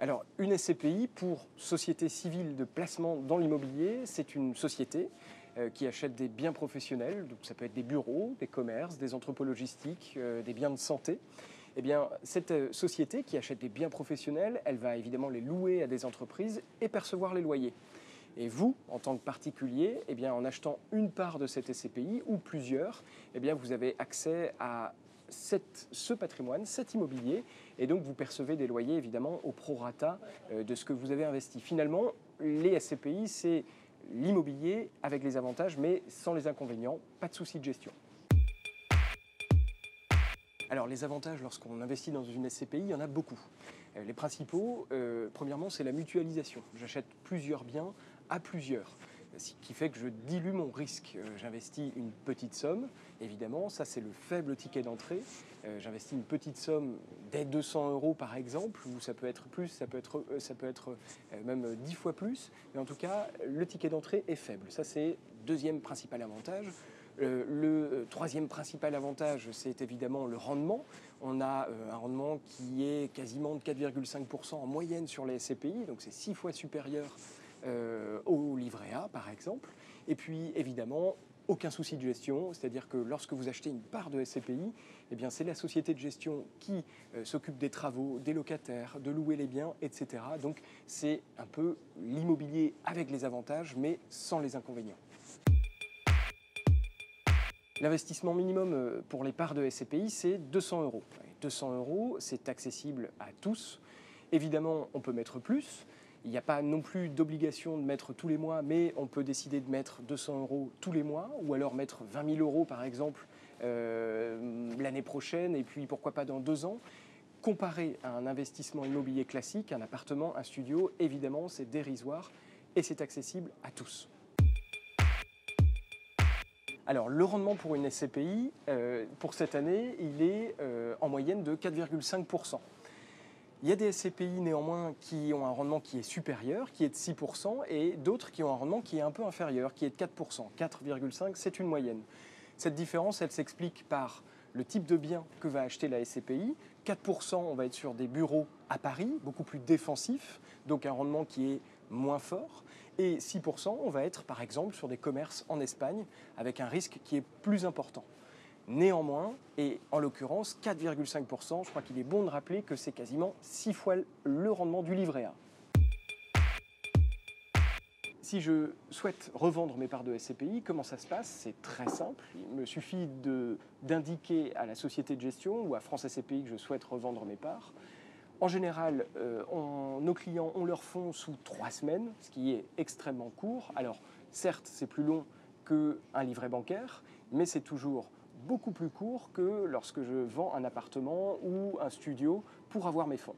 Alors, une SCPI, pour Société Civile de Placement dans l'Immobilier, c'est une société qui achète des biens professionnels, donc ça peut être des bureaux, des commerces, des entrepôts logistiques, des biens de santé. Eh bien, cette société qui achète des biens professionnels, elle va évidemment les louer à des entreprises et percevoir les loyers. Et vous, en tant que particulier, eh bien, en achetant une part de cette SCPI ou plusieurs, eh bien, vous avez accès à ce patrimoine, cet immobilier, et donc vous percevez des loyers évidemment au prorata de ce que vous avez investi. Finalement, les SCPI, c'est l'immobilier avec les avantages, mais sans les inconvénients, pas de souci de gestion. Alors les avantages lorsqu'on investit dans une SCPI, il y en a beaucoup. Les principaux, premièrement, c'est la mutualisation. J'achète plusieurs biens à plusieurs, ce qui fait que je dilue mon risque. J'investis une petite somme, évidemment, ça c'est le faible ticket d'entrée. J'investis une petite somme dès 200 € par exemple, ou ça peut être plus, ça peut être même 10 fois plus, mais en tout cas, le ticket d'entrée est faible. Ça c'est le deuxième principal avantage. Le troisième principal avantage, c'est évidemment le rendement. On a un rendement qui est quasiment de 4,5% en moyenne sur les SCPI, donc c'est 6 fois supérieur au livret A par exemple. Et puis évidemment, aucun souci de gestion, c'est-à-dire que lorsque vous achetez une part de SCPI, eh bien, c'est la société de gestion qui s'occupe des travaux, des locataires, de louer les biens, etc. Donc c'est un peu l'immobilier avec les avantages, mais sans les inconvénients. L'investissement minimum pour les parts de SCPI, c'est 200 €. 200 €, c'est accessible à tous. Évidemment, on peut mettre plus. Il n'y a pas non plus d'obligation de mettre tous les mois, mais on peut décider de mettre 200 € tous les mois, ou alors mettre 20 000 € par exemple l'année prochaine, et puis pourquoi pas dans 2 ans. Comparé à un investissement immobilier classique, un appartement, un studio, évidemment, c'est dérisoire et c'est accessible à tous. Alors, le rendement pour une SCPI, pour cette année, il est en moyenne de 4,5%. Il y a des SCPI néanmoins qui ont un rendement qui est supérieur, qui est de 6%, et d'autres qui ont un rendement qui est un peu inférieur, qui est de 4%. 4,5%, c'est une moyenne. Cette différence, elle s'explique par le type de bien que va acheter la SCPI. 4%, on va être sur des bureaux à Paris, beaucoup plus défensifs, donc un rendement qui est moins fort. Et 6%, on va être par exemple sur des commerces en Espagne, avec un risque qui est plus important. Néanmoins, et en l'occurrence 4,5%, je crois qu'il est bon de rappeler que c'est quasiment 6 fois le rendement du livret A. Si je souhaite revendre mes parts de SCPI, comment ça se passe? C'est très simple. Il me suffit d'indiquer à la société de gestion ou à France SCPI que je souhaite revendre mes parts. En général, nos clients ont leur fonds sous 3 semaines, ce qui est extrêmement court. Alors, certes, c'est plus long qu'un livret bancaire, mais c'est toujours beaucoup plus court que lorsque je vends un appartement ou un studio pour avoir mes fonds.